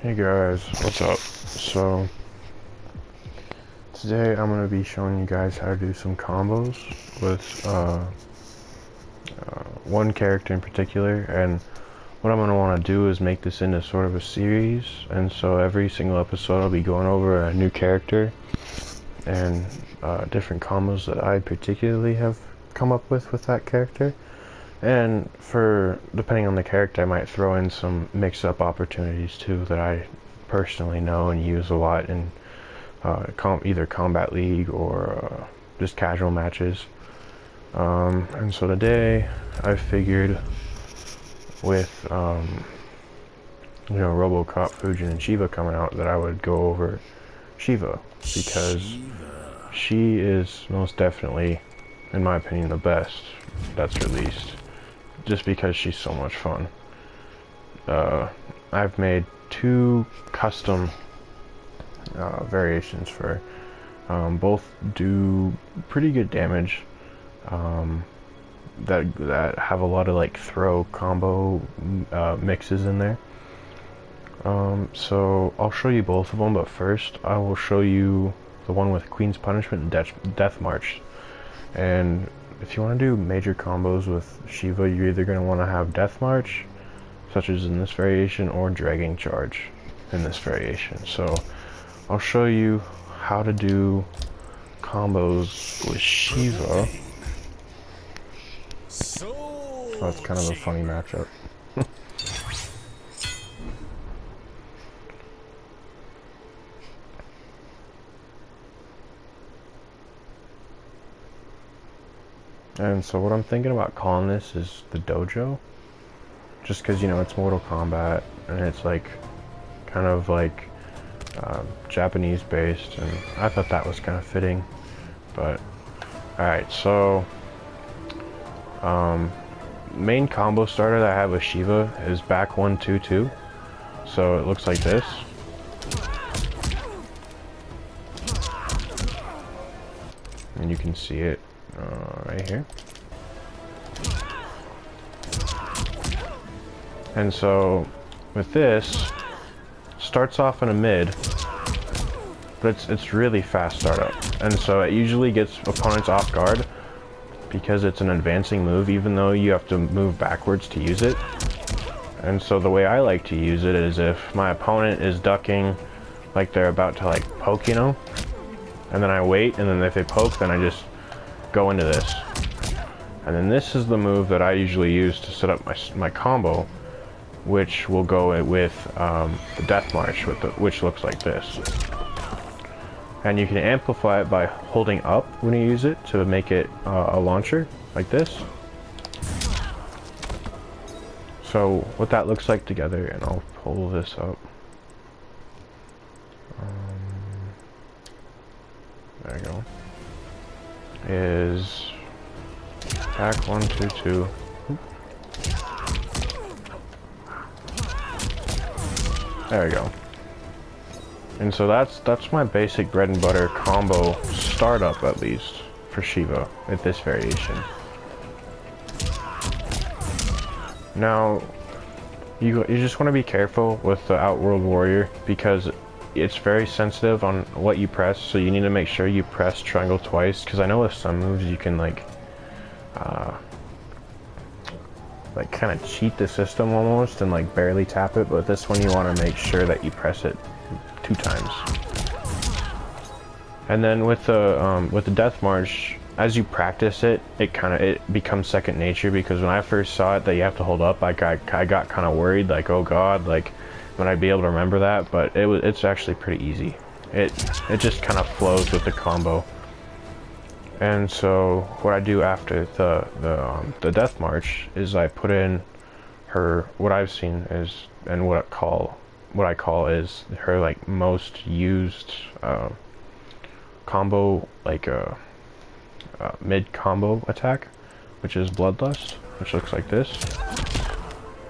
Hey guys, what's up? So, today I'm going to be showing you guys how to do some combos with one character in particular, and what I'm going to want to do is make this into sort of a series, and so every single episode I'll be going over a new character and different combos that I particularly have come up with that character. And for, depending on the character, I might throw in some mix-up opportunities too that I personally know and use a lot in either Combat League or just casual matches. And so today I figured with RoboCop, Fujin, and Sheeva coming out that I would go over Sheeva because she is most definitely, in my opinion, the best that's released. Just because she's so much fun. I've made 2 custom variations for both do pretty good damage that have a lot of like throw combo mixes in there. So I'll show you both of them, but first I will show you the one with Queen's Punishment and Death March. And if you want to do major combos with Sheeva, you're either going to want to have Death March, such as in this variation, or Dragging Charge in this variation. So I'll show you how to do combos with Sheeva. So that's kind of a funny matchup. And so what I'm thinking about calling this is the Dojo, just because, you know, it's Mortal Kombat and it's like kind of like Japanese based, and I thought that was kind of fitting. But alright, so main combo starter that I have with Sheeva is back 1-2-2. So it looks like this. And you can see it right here. And so with this, starts off in a mid, but it's really fast startup, and so it usually gets opponents off guard because it's an advancing move, even though you have to move backwards to use it. And so the way I like to use it is if my opponent is ducking, like they're about to like poke, you know, and then I wait, and then if they poke, then I just go into this. And then this is the move that I usually use to set up my combo, which will go with the Death March, which looks like this. And you can amplify it by holding up when you use it to make it a launcher, like this. So what that looks like together, and I'll pull this up. There you go. Is pack 1-2-2. There we go. And so that's my basic bread and butter combo startup, at least for Sheeva with this variation. Now you just want to be careful with the Outworld Warrior because it's very sensitive on what you press, so you need to make sure you press triangle twice, because I know with some moves you can like kind of cheat the system almost and like barely tap it, but this one you want to make sure that you press it 2 times. And then with the Death March, as you practice it, it becomes second nature, because when I first saw it that you have to hold up, like I got kind of worried, like, oh god, like would I be able to remember that? But it's actually pretty easy. It just kind of flows with the combo. And so what I do after the Death March is I put in her, what I've seen is, and what I call is her like most used combo, like a mid combo attack, which is Bloodlust, which looks like this.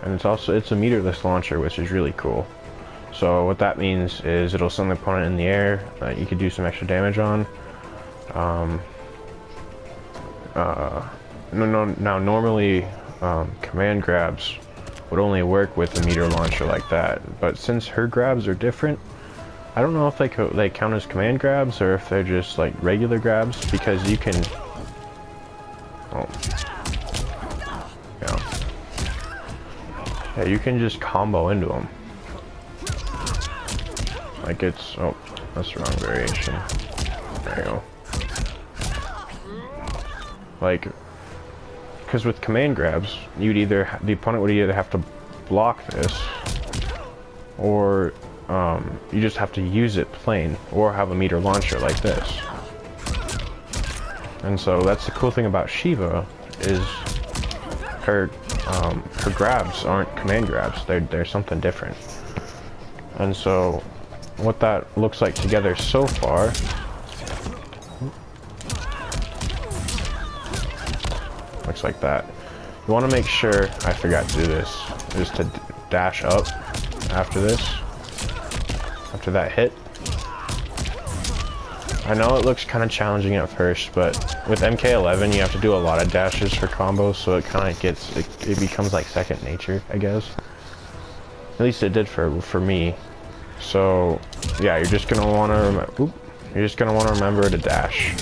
And it's a meterless launcher, which is really cool. So what that means is it'll send the opponent in the air that you could do some extra damage on. Now normally command grabs would only work with a meter launcher like that. But since her grabs are different, I don't know if they count as command grabs or if they're just like regular grabs, because you can. Oh. Yeah, you can just combo into them. Like it's, oh, that's the wrong variation. There you go. Like, because with command grabs, you'd either, the opponent would either have to block this, or you just have to use it plain, or have a meter launcher like this. And so that's the cool thing about Sheeva, is her grabs aren't command grabs, they're something different. And so what that looks like together so far, looks like that. You want to make sure, I forgot to do this, is to dash up after this, after that hit. I know it looks kind of challenging at first, but with MK11 you have to do a lot of dashes for combos, so it kind of gets, it becomes like second nature, I guess. At least it did for me. So yeah, you're just gonna want to remember to dash.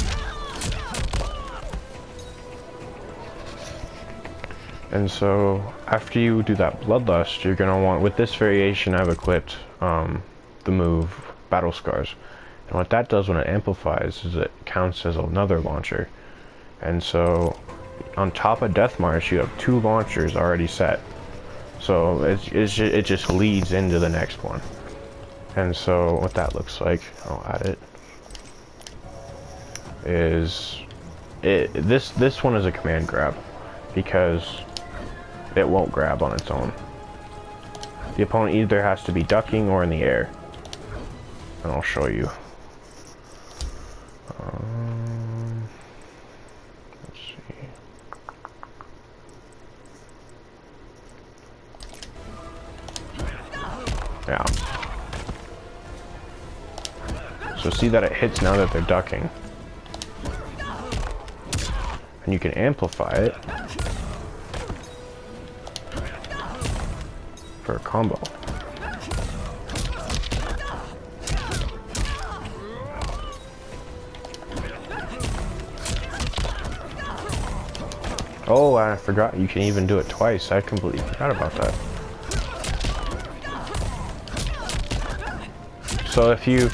And so after you do that Bloodlust, you're gonna want, with this variation I've equipped the move Battle Scars. And what that does when it amplifies is it counts as another launcher. And so on top of Death March, you have 2 launchers already set. So it just leads into the next one. And so what that looks like, I'll add it, is this one is a command grab, because it won't grab on its own. The opponent either has to be ducking or in the air. And I'll show you. Let's see. Yeah. So see that it hits now that they're ducking. And you can amplify it for a combo. Oh, I forgot you can even do it twice. I completely forgot about that. So if you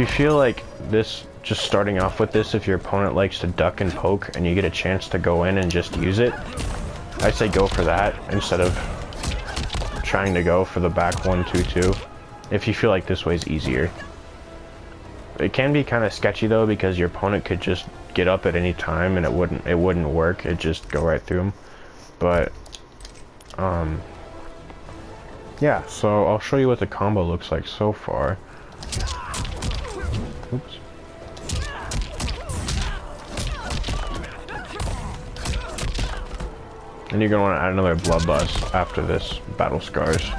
feel like this, just starting off with this, if your opponent likes to duck and poke and you get a chance to go in and just use it, I say go for that instead of trying to go for the back 1-2-2, if you feel like this way's easier. It can be kind of sketchy though, because your opponent could just get up at any time and it wouldn't work. It'd just go right through them. But yeah, so I'll show you what the combo looks like so far. Oops. And you're gonna want to add another Bloodlust after this Battle Scars,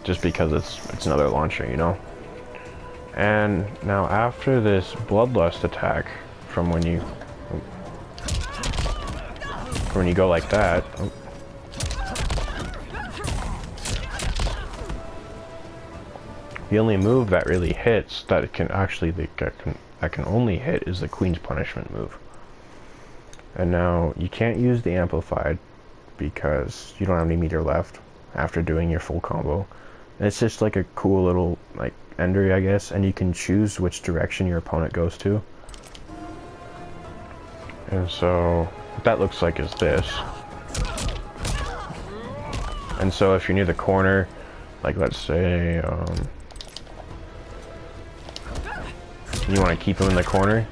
just because it's another launcher, you know. And now after this Bloodlust attack, from when you go like that, the only move that really hits that it can actually that can only hit is the Queen's Punishment move. And now you can't use the amplified because you don't have any meter left after doing your full combo. And it's just like a cool little like ender, I guess, and you can choose which direction your opponent goes to. And so what that looks like is this. And so if you're near the corner, like let's say you want to keep him in the corner,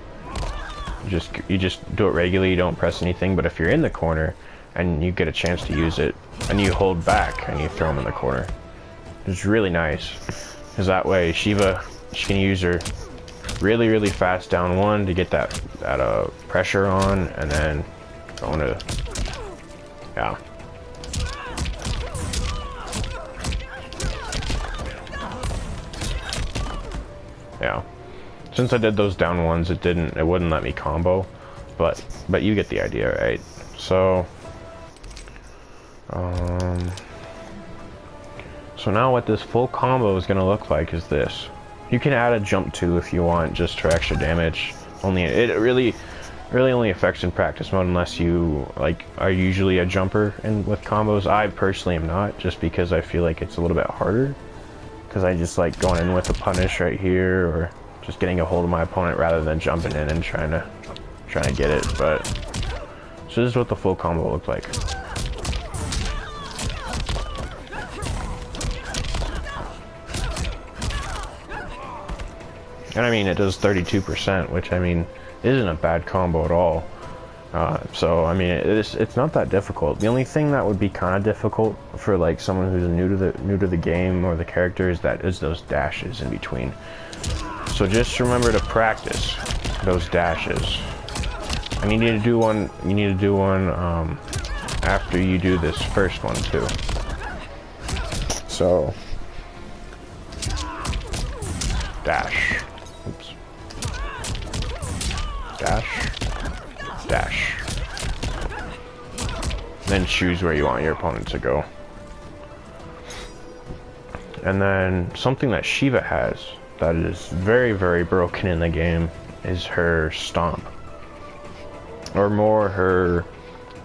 you just do it regularly, you don't press anything. But if you're in the corner and you get a chance to use it, and you hold back and you throw him in the corner, it's really nice, because that way Sheeva, she can use her really fast down one to get that pressure on, and then go into, yeah. Yeah. Since I did those down ones, it wouldn't let me combo, but you get the idea, right? So So now what this full combo is going to look like is this. You can add a jump too if you want, just for extra damage. Only it really only affects in practice mode unless you like are usually a jumper and with combos. I personally am not, just because I feel like it's a little bit harder. Because I just like going in with a punish right here, or just getting a hold of my opponent rather than jumping in and trying to get it. But so this is what the full combo looks like. And I mean, it does 32%, which I mean isn't a bad combo at all. So I mean, it's not that difficult. The only thing that would be kind of difficult for like someone who's new to the game or the character is those dashes in between. So just remember to practice those dashes. And you need to do one. You need to do one after you do this first one too. So dash. Oops. Dash. Dash. Then choose where you want your opponent to go. And then something that Sheeva has that is very, very broken in the game is her stomp. Or more her,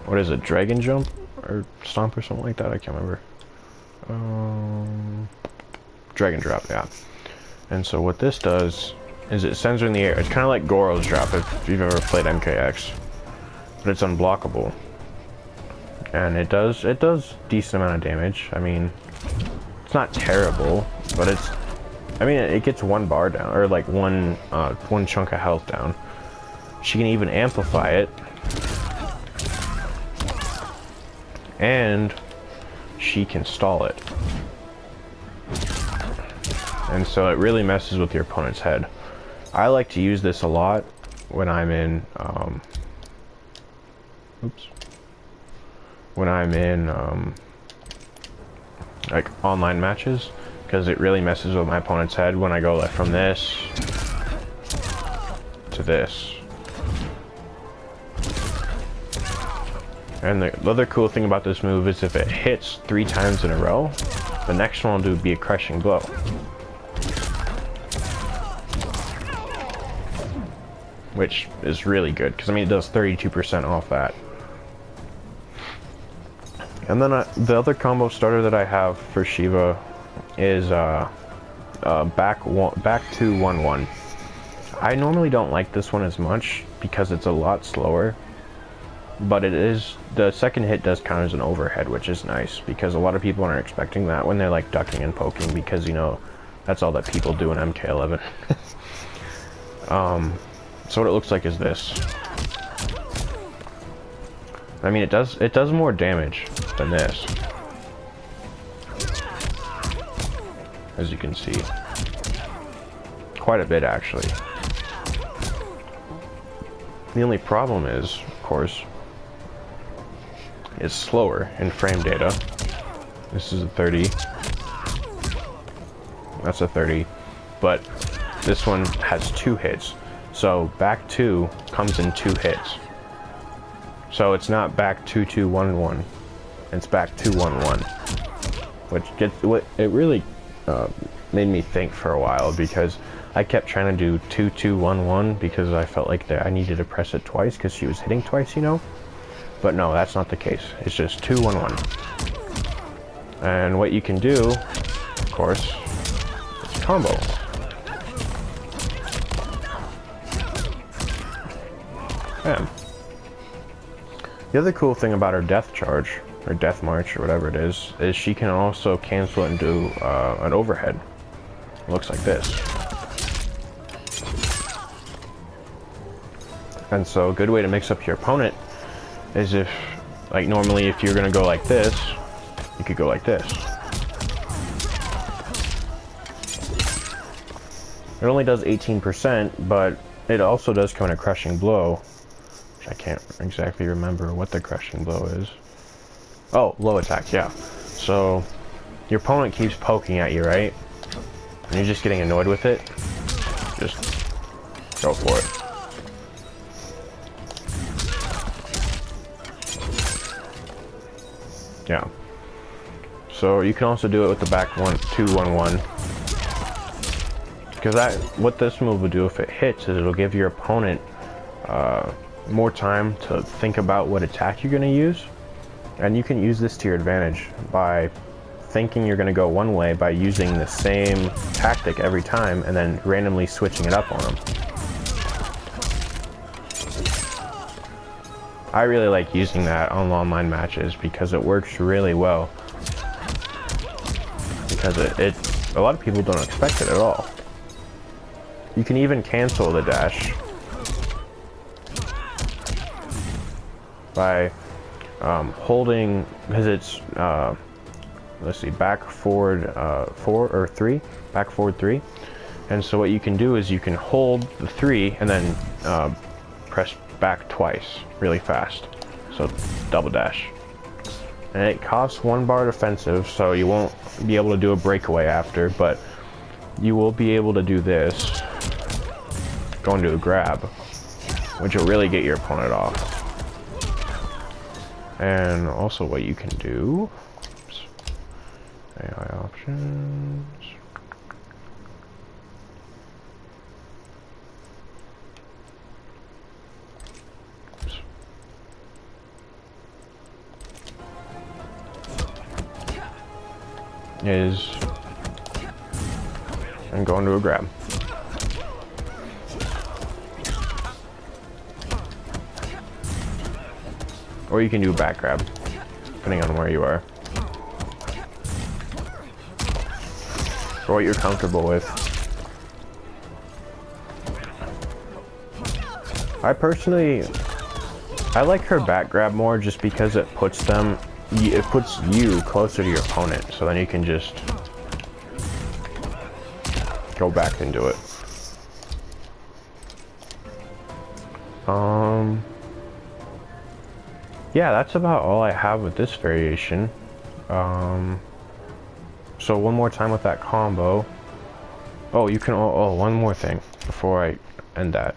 what is it, dragon jump? Or stomp or something like that, I can't remember. Dragon drop, yeah. And so what this does is it sends her in the air. It's kind of like Goro's drop if you've ever played MKX. But it's unblockable. And it does decent amount of damage. I mean, it's not terrible, but it gets one bar down, or like one chunk of health down. She can even amplify it. And she can stall it. And so it really messes with your opponent's head. I like to use this a lot when I'm in like online matches, because it really messes with my opponent's head when I go like from this to this. And the other cool thing about this move is if it hits 3 times in a row, the next one will be a crushing blow. Which is really good, because I mean it does 32% off that. And then the other combo starter that I have for Sheeva is back 2-1-1. I normally don't like this one as much because it's a lot slower, but the second hit does count as an overhead, which is nice because a lot of people aren't expecting that when they're like ducking and poking, because you know that's all that people do in MK11. So what it looks like is this. I mean, it does more damage than this, as you can see, quite a bit actually. The only problem is, of course, it's slower in frame data. This is a 30. That's a 30, but this one has 2 hits. So back 2 comes in 2 hits. So it's not back 2-2-1-1. It's back 2-1-1. It really made me think for a while, because I kept trying to do 2-2-1-1 because I felt like I needed to press it twice because she was hitting twice, you know? But no, that's not the case. It's just 2-1-1. And what you can do, of course, is combo. Yeah. The other cool thing about her death charge, or death march, or whatever it is she can also cancel it and do an overhead. It looks like this. And so a good way to mix up your opponent is if, like normally if you're gonna go like this, you could go like this. It only does 18%, but it also does come in a crushing blow. I can't exactly remember what the crushing blow is. Oh, low attack, yeah. So your opponent keeps poking at you, right? And you're just getting annoyed with it. Just go for it. Yeah. So you can also do it with the back 1-2-1-1. Because what this move will do if it hits is it'll give your opponent more time to think about what attack you're going to use. And you can use this to your advantage by thinking you're going to go one way by using the same tactic every time and then randomly switching it up on them. I really like using that on online matches because it works really well. Because a lot of people don't expect it at all. You can even cancel the dash by holding, because it's let's see, back forward 4 or 3, back forward 3, and so what you can do is you can hold the 3 and then press back twice really fast, so double dash, and it costs 1 bar defensive, so you won't be able to do a breakaway after, but you will be able to do this, go into a grab, which will really get your opponent off. And also what you can do, oops, AI options, oops, is, and go into a grab. Or you can do a back grab, depending on where you are. Or what you're comfortable with. I like her back grab more just because it puts you closer to your opponent, so then you can just go back and do it. Yeah, that's about all I have with this variation. So one more time with that combo. Oh, you can, one more thing before I end that.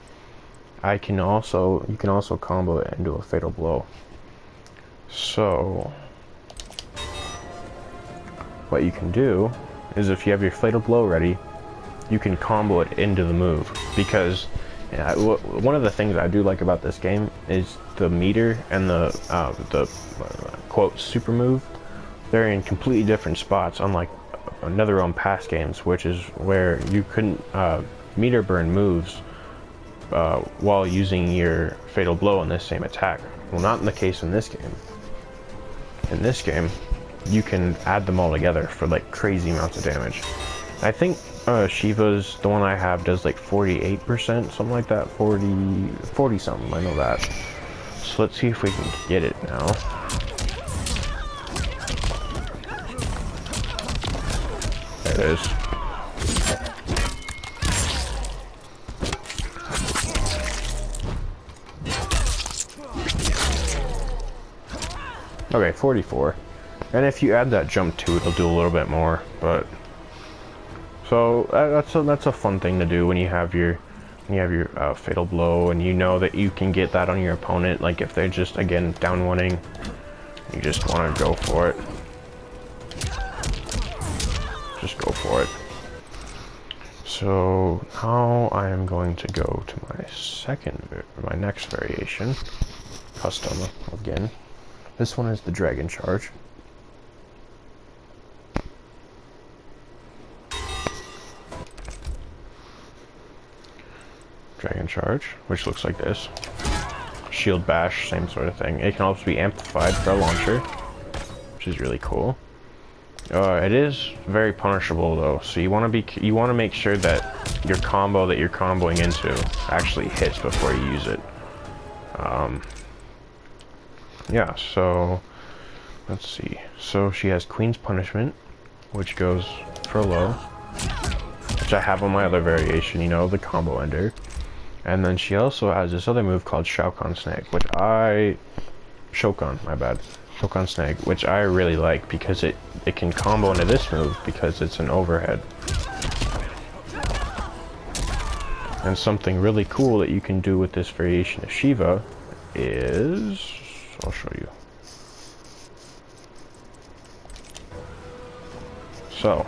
You can also combo it into a fatal blow. So what you can do is if you have your fatal blow ready, you can combo it into the move, because one of the things I do like about this game is the meter and the quote super move. They're in completely different spots, unlike another on past games, which is where you couldn't meter burn moves while using your fatal blow on this same attack. Well, not in the case in this game. In this game, you can add them all together for like crazy amounts of damage. I think Sheeva's, the one I have, does like 48%, something like that, 40 something, I know that. So let's see if we can get it now. There it is. Okay, 44. And if you add that jump to it, it'll do a little bit more, but so that's a fun thing to do when you have your fatal blow, and you know that you can get that on your opponent. Like if they're just again down winning, you just want to go for it. Just go for it. So now I am going to go to my next variation, custom again. This one is the Dragon Charge. Dragon Charge, which looks like this. Shield Bash, same sort of thing. It can also be amplified for a launcher, which is really cool. It is very punishable though, so you want to make sure that your combo that you're comboing into actually hits before you use it. Yeah, so let's see. So she has Queen's Punishment, which goes for low, which I have on my other variation, you know, the combo ender. And then she also has this other move called Shokan Snag, Shokan Snag, which I really like because it can combo into this move because it's an overhead. And something really cool that you can do with this variation of Sheeva is, I'll show you. So,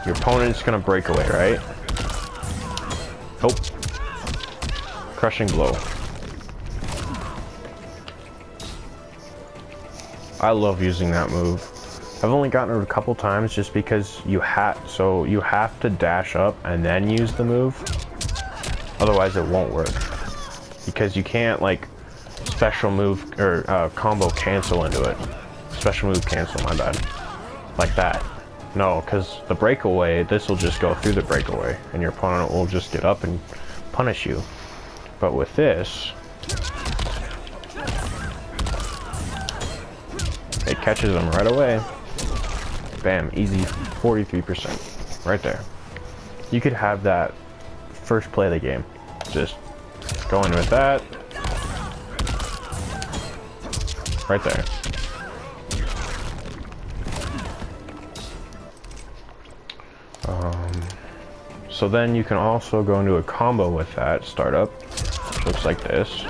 your opponent's gonna break away, right? Oh. Crushing blow. I love using that move. I've only gotten it a couple times just because you have to dash up and then use the move. Otherwise it won't work. Because you can't like special move or combo cancel into it. Special move cancel, my bad. Like that. No, because the breakaway, this will just go through the breakaway and your opponent will just get up and punish you. But with this, it catches them right away. Bam, easy 43%. Right there. You could have that first play of the game. Just go in with that. Right there. So then you can also go into a combo with that startup. Looks like this.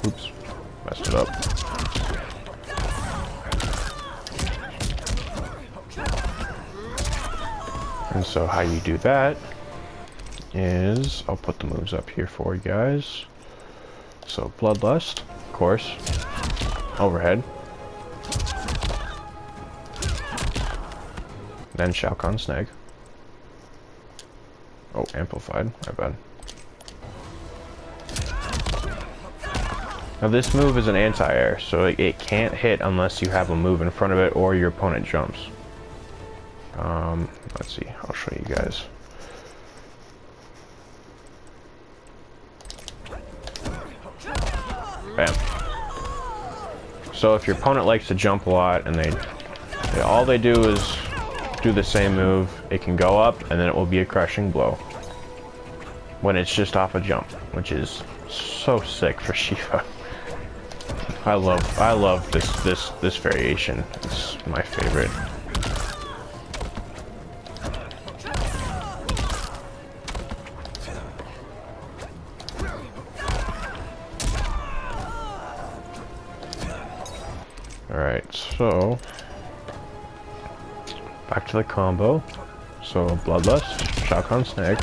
Oops, messed it up. And so how you do that is, I'll put the moves up here for you guys. So Bloodlust, of course, overhead. Then Snag. Oh, amplified, my bad. Now this move is an anti-air, so it can't hit unless you have a move in front of it or your opponent jumps. Let's see, I'll show you guys. Bam. So if your opponent likes to jump a lot and all they do is do the same move, it can go up and then it will be a crushing blow when it's just off a jump, which is so sick for Sheeva. I love this variation. It's my favorite. Alright, so back to the combo. So Bloodlust, Snag.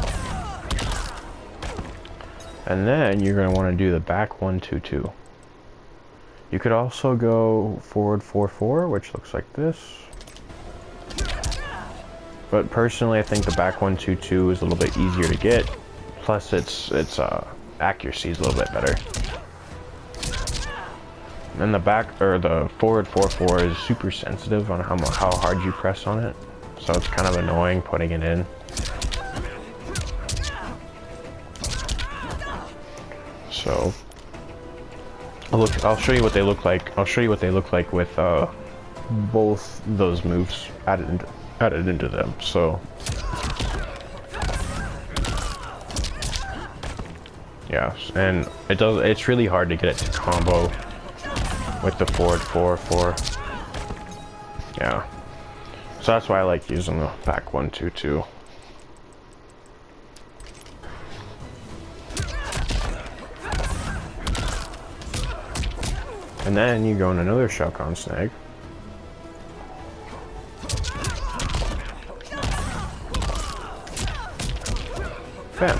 And then you're going to want to do the back 1-2-2. You could also go forward 4-4, which looks like this. But personally, I think the back 1-2-2 is a little bit easier to get. Plus, its accuracy is a little bit better. And the forward 4-4 is super sensitive on how hard you press on it. So it's kind of annoying putting it in. So I'll show you what they look like. I'll show you what they look like with both those moves added into them. So yeah, and it's really hard to get it to combo with the forward 4-4. Yeah. So that's why I like using the back 1-2-2. And then you go in another Snag. Bam.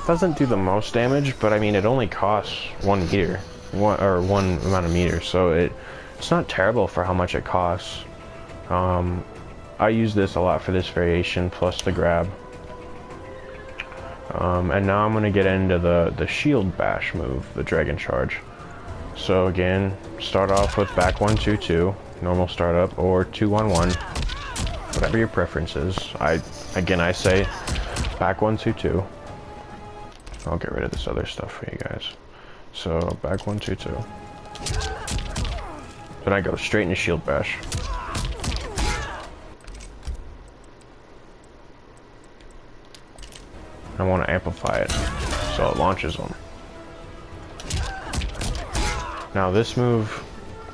Doesn't do the most damage, but I mean it only costs 1 meter. One amount of meters, so it's not terrible for how much it costs. I use this a lot for this variation plus the grab. And now I'm going to get into the shield bash move, the dragon charge. So again, start off with back 1-2-2, normal startup, or 2-1-1, whatever your preference is. I say back 1-2-2. I'll get rid of this other stuff for you guys. So back 1-2-2. Then I go straight into shield bash. I want to amplify it so it launches them. Now this move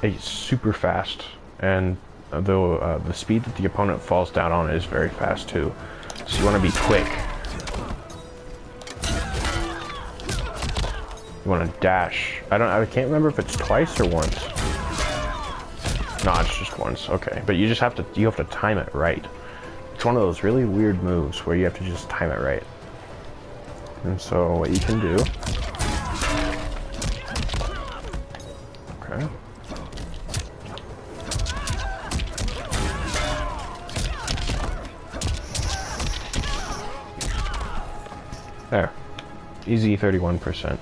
is super fast, and the speed that the opponent falls down on is very fast too. So you want to be quick. You want to dash. I can't remember if it's twice or once. No, it's just once. Okay, but you have to time it right. It's one of those really weird moves where you have to just time it right. And so what you can do. Okay. There. Easy 31%.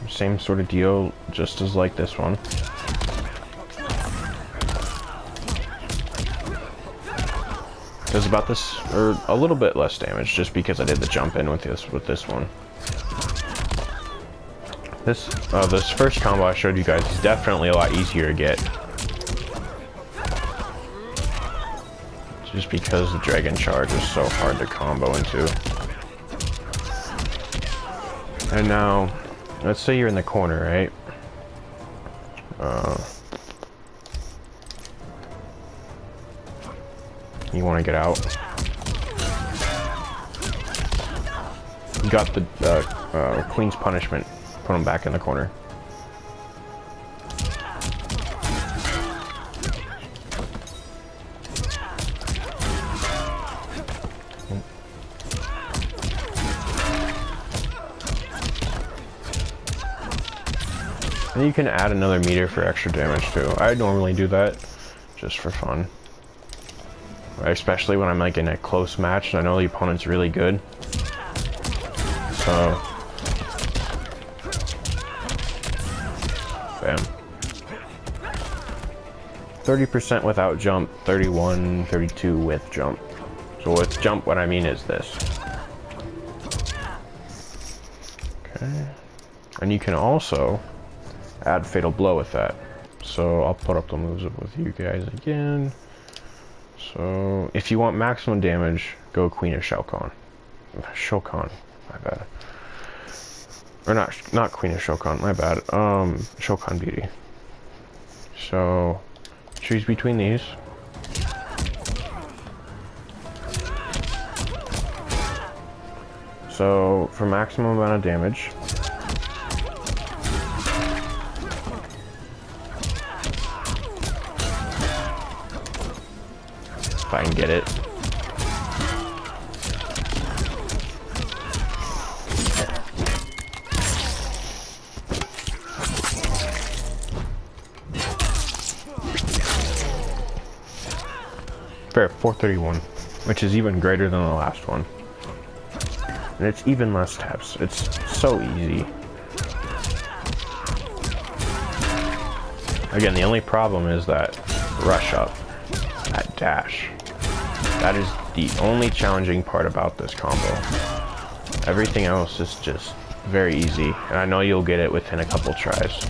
Same sort of deal, just as like this one. Does about this, or a little bit less damage, just because I did the jump in with this one. This first combo I showed you guys is definitely a lot easier to get. Just because the Dragon Charge is so hard to combo into. And now, let's say you're in the corner, right? You want to get out. You got the Queen's Punishment. Put him back in the corner. And you can add another meter for extra damage too. I normally do that just for fun. Especially when I'm like in a close match and I know the opponent's really good. So bam. 30% without jump, 31, 32 with jump. So with jump, what I mean is this. Okay. And you can also add Fatal Blow with that. So I'll put up the moves with you guys again. So if you want maximum damage, go Queen of Shokan. Shokan, my bad. Or not Queen of Shokan, my bad. Shokan Beauty. So choose between these. So for maximum amount of damage, if I can get it. Fair, 431, which is even greater than the last one. And it's even less taps. It's so easy. Again, the only problem is that rush up, that dash. That is the only challenging part about this combo. Everything else is just very easy, and I know you'll get it within a couple tries.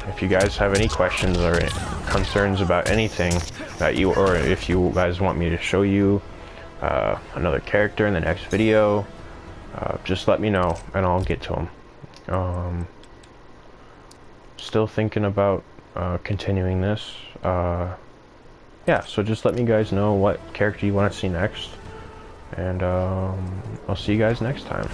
If you guys have any questions or concerns about anything that or if you guys want me to show you another character in the next video, just let me know and I'll get to them. Still thinking about continuing this. Yeah, so just let me guys know what character you want to see next, and I'll see you guys next time.